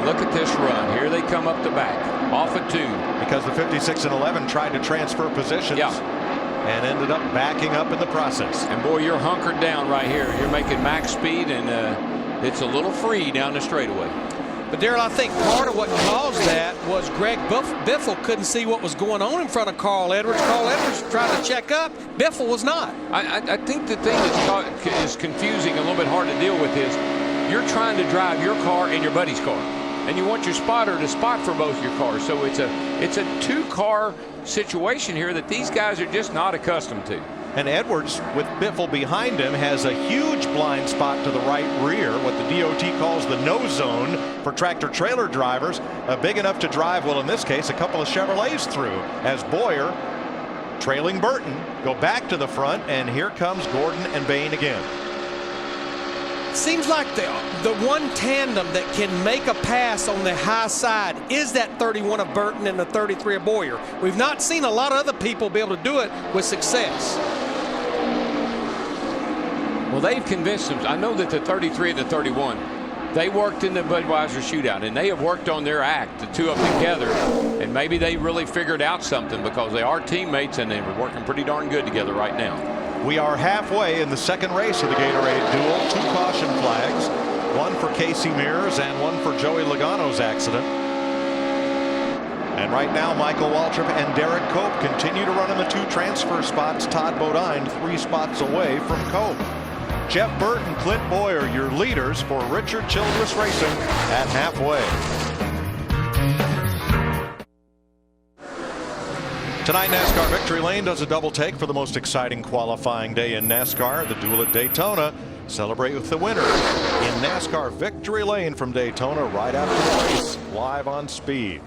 look at this run. Here they come up the back, off of 2. Because the 56 and 11 tried to transfer positions. And ended up backing up in the process. And boy, you're hunkered down right here. You're making max speed, and it's a little free down the straightaway. But Darrell, I think part of what caused that was Greg Biffle couldn't see what was going on in front of Carl Edwards. Carl Edwards was trying to check up. Biffle was not. I think the thing that is confusing, a little bit hard to deal with, is you're trying to drive your car and your buddy's car, and you want your spotter to spot for both your cars. So it's a 2-car situation here that these guys are just not accustomed to. And Edwards, with Biffle behind him, has a huge blind spot to the right rear, what the DOT calls the no zone for tractor trailer drivers, big enough to drive, well, in this case, a couple of Chevrolets through, as Boyer, trailing Burton, go back to the front, and here comes Gordon and Bain again. Seems like the one tandem that can make a pass on the high side is that 31 of Burton and the 33 of Boyer. We've not seen a lot of other people be able to do it with success. Well, they've convinced them. I know that the 33 and the 31, they worked in the Budweiser shootout, and they have worked on their act, the 2 of them together, and maybe they really figured out something, because they are teammates and they're working pretty darn good together right now. We are halfway in the second race of the Gatorade Duel. 2 caution flags, one for Casey Mears and one for Joey Logano's accident. And right now, Michael Waltrip and Derek Cope continue to run in the 2 transfer spots. Todd Bodine 3 spots away from Cope. Jeff Burton, Clint Boyer, your leaders for Richard Childress Racing at halfway. Tonight, NASCAR Victory Lane does a double take for the most exciting qualifying day in NASCAR, the Duel at Daytona. Celebrate with the winner in NASCAR Victory Lane from Daytona right after the race, live on Speed.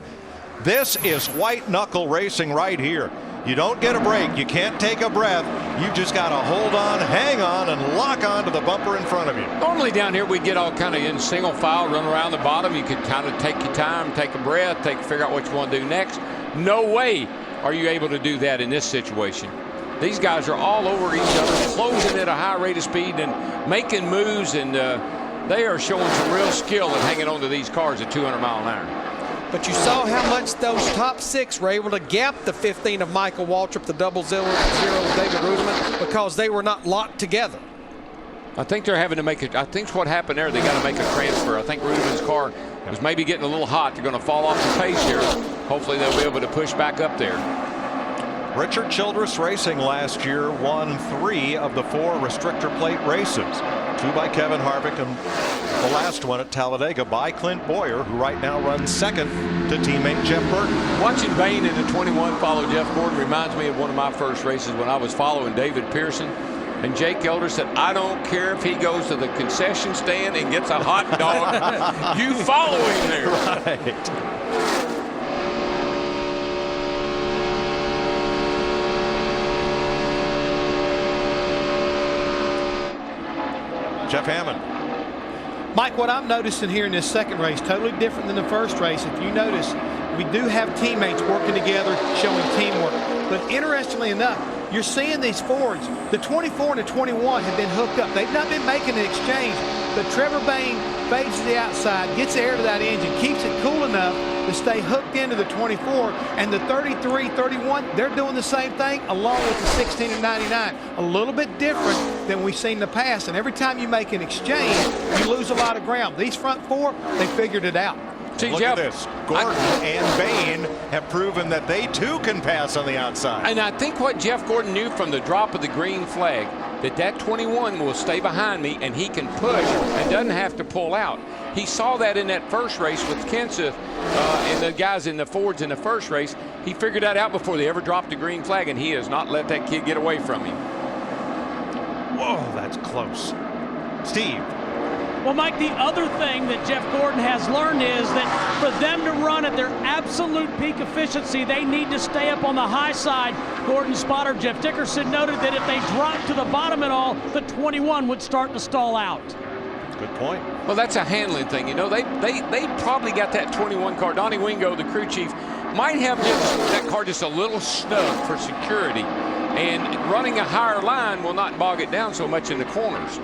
This is white knuckle racing right here. You don't get a break. You can't take a breath. You just got to hold on, hang on, and lock on to the bumper in front of you. Normally down here we get all kind of in single file, run around the bottom. You could kind of take your time, take a breath, figure out what you want to do next. No way are you able to do that in this situation. These guys are all over each other, closing at a high rate of speed and making moves, and they are showing some real skill in hanging on to these cars at 200 mile an hour. But you saw how much those top 6 were able to gap the 15 of Michael Waltrip, the 000 of David Ruderman, because they were not locked together. I think they're having to make it. I think what happened there, they got to make a transfer. I think Ruderman's car was maybe getting a little hot. They're going to fall off the pace here. Hopefully they'll be able to push back up there. Richard Childress Racing last year won 3 of the 4 restrictor plate races. 2 by Kevin Harvick, and the last one at Talladega by Clint Boyer, who right now runs second to teammate Jeff Burton. Watching Bain in the 21 follow Jeff Gordon reminds me of one of my first races when I was following David Pearson. And Jake Elder said, I don't care if he goes to the concession stand and gets a hot dog. You follow him there. Right. Jeff Hammond. Mike, what I'm noticing here in this second race, totally different than the first race. If you notice, we do have teammates working together, showing teamwork. But interestingly enough, you're seeing these Fords, the 24 and the 21 have been hooked up. They've not been making an exchange, but Trevor Bain fades to the outside, gets air to that engine, keeps it cool enough to stay hooked into the 24, and the 33, 31, they're doing the same thing along with the 16 and 99. A little bit different than we've seen in the past, and every time you make an exchange, you lose a lot of ground. These front 4, they figured it out. See, look at this. Gordon and Bain have proven that they too can pass on the outside. And I think what Jeff Gordon knew from the drop of the green flag, that 21 will stay behind me and he can push and doesn't have to pull out. He saw that in that first race with Kenseth and the guys in the Fords in the first race. He figured that out before they ever dropped the green flag, and he has not let that kid get away from him. Whoa, that's close. Steve. Well, Mike, the other thing that Jeff Gordon has learned is that for them to run at their absolute peak efficiency, they need to stay up on the high side. Gordon's spotter, Jeff Dickerson, noted that if they dropped to the bottom at all, the 21 would start to stall out. Good point. Well, that's a handling thing. You know, they probably got that 21 car. Donnie Wingo, the crew chief, might have that car just a little snug for security. And running a higher line will not bog it down so much in the corners.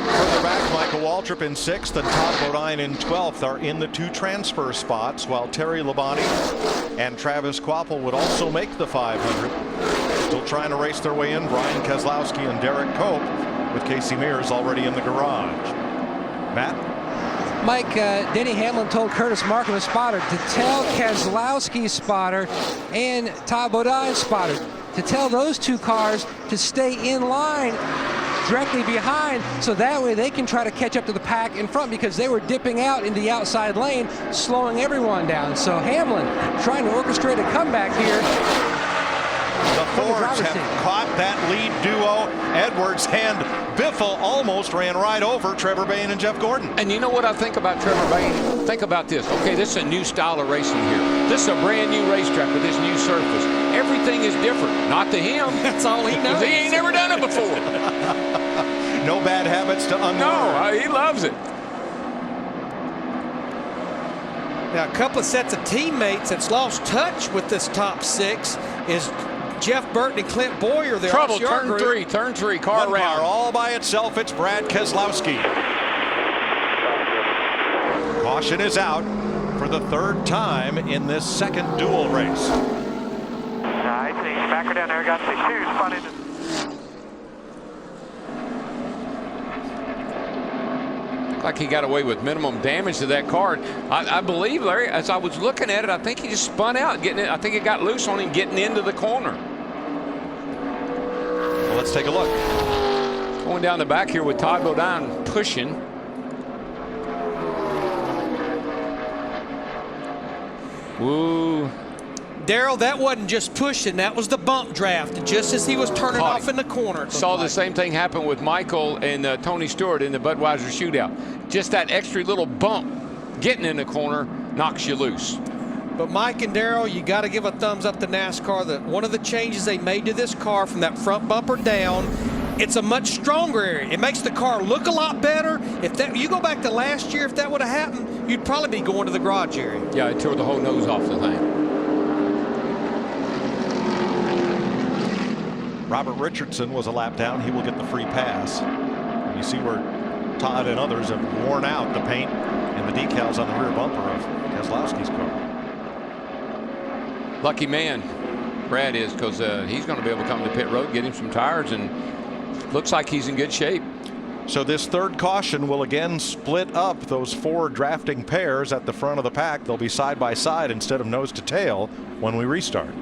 Further back, Michael Waltrip in 6th and Todd Bodine in 12th are in the 2 transfer spots, while Terry Labonte and Travis Quapple would also make the 500. Still trying to race their way in, Brian Keselowski and Derek Cope, with Casey Mears already in the garage. Matt? Mike, Denny Hamlin told Curtis Markham's spotter to tell Keselowski's spotter and Todd Bodine's spotter to tell those 2 cars to stay in line directly behind, so that way they can try to catch up to the pack in front, because they were dipping out in the outside lane, slowing everyone down. So Hamlin trying to orchestrate a comeback here. The Fords have caught that lead duo. Edwards and Biffle almost ran right over Trevor Bayne and Jeff Gordon. And you know what I think about Trevor Bayne? Think about this. Okay, this is a new style of racing here. This is a brand new racetrack with this new surface. Everything is different. Not to him. That's all he knows. He ain't never done it before. No bad habits to unlearn. No, he loves it. Now, a couple of sets of teammates that's lost touch with this top 6 is Jeff Burton and Clint Boyer. Trouble, turn 3, car One around. car all by itself. It's Brad Keselowski. Caution is out for the 3rd time in this 2nd duel race. I see. Back her down there. Got the shoes spun into. Like he got away with minimum damage to that car. I believe, Larry, as I was looking at it, I think he just spun out, getting it. I think it got loose on him getting into the corner. Well, let's take a look. Going down the back here with Todd Bodine pushing. Woo. Darrell, that wasn't just pushing, that was the bump draft, just as he was turning off in the corner. Saw the same thing happen with Michael and Tony Stewart in the Budweiser shootout. Just that extra little bump getting in the corner knocks you loose. But Mike and Darrell, you got to give a thumbs up to NASCAR that one of the changes they made to this car from that front bumper down, it's a much stronger area. It makes the car look a lot better. If that, you go back to last year, if that would have happened, you'd probably be going to the garage area. Yeah, it tore the whole nose off the thing. Robert Richardson was a lap down. He will get the free pass. And you see where Todd and others have worn out the paint and the decals on the rear bumper of Keselowski's car. Lucky man Brad is, because he's going to be able to come to pit road, get him some tires, and looks like he's in good shape. So this 3rd caution will again split up those 4 drafting pairs at the front of the pack. They'll be side by side instead of nose to tail when we restart.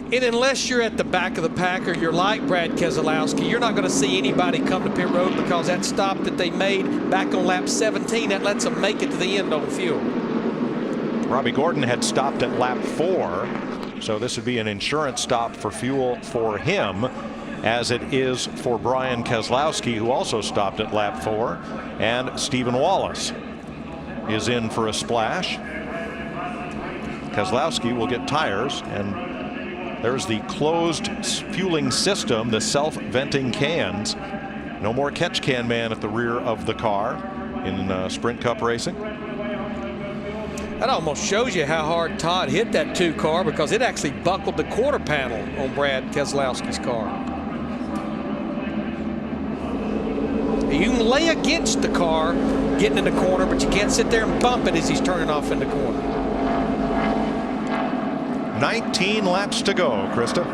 And unless you're at the back of the pack or you're like Brad Keselowski, you're not going to see anybody come to pit road, because that stop that they made back on lap 17, that lets them make it to the end on fuel. Robbie Gordon had stopped at lap 4, so this would be an insurance stop for fuel for him, as it is for Brian Keselowski, who also stopped at lap 4, and Stephen Wallace is in for a splash. Keselowski will get tires, and there's the closed fueling system, the self-venting cans. No more catch can man at the rear of the car in Sprint Cup racing. That almost shows you how hard Todd hit that 2 car, because it actually buckled the quarter panel on Brad Keselowski's car. You can lay against the car getting in the corner, but you can't sit there and bump it as he's turning off in the corner. 19 laps to go, Krista.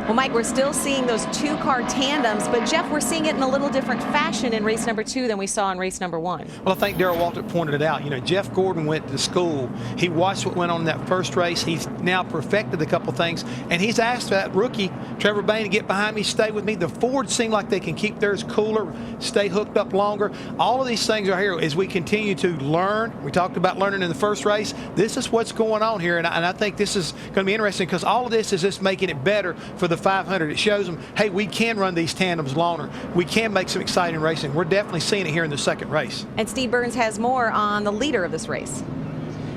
Well, Mike, we're still seeing those 2-car tandems, but Jeff, we're seeing it in a little different fashion in race number 2 than we saw in race number 1. Well, I think Darrell Waltrip pointed it out. You know, Jeff Gordon went to school. He watched what went on in that first race. He's now perfected a couple things, and he's asked that rookie, Trevor Bayne, to get behind me, stay with me. The Fords seem like they can keep theirs cooler, stay hooked up longer. All of these things are here as we continue to learn. We talked about learning in the first race. This is what's going on here, and I think this is going to be interesting, because all of this is just making it better for the 500. It shows them, hey, we can run these tandems longer. We can make some exciting racing. We're definitely seeing it here in the 2nd race. And Steve Burns has more on the leader of this race.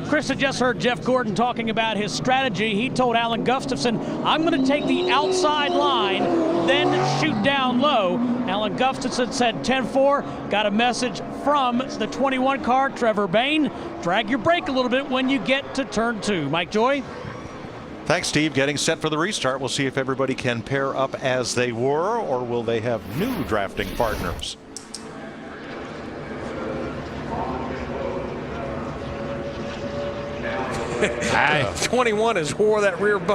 Krista just heard Jeff Gordon talking about his strategy. He told Alan Gustafson, I'm going to take the outside line, then shoot down low. Alan Gustafson said 10-4, got a message from the 21 car, Trevor Bayne. Drag your brake a little bit when you get to turn 2. Mike Joy. Thanks, Steve. Getting set for the restart. We'll see if everybody can pair up as they were, or will they have new drafting partners. Hey. 21 has wore that rear bumper.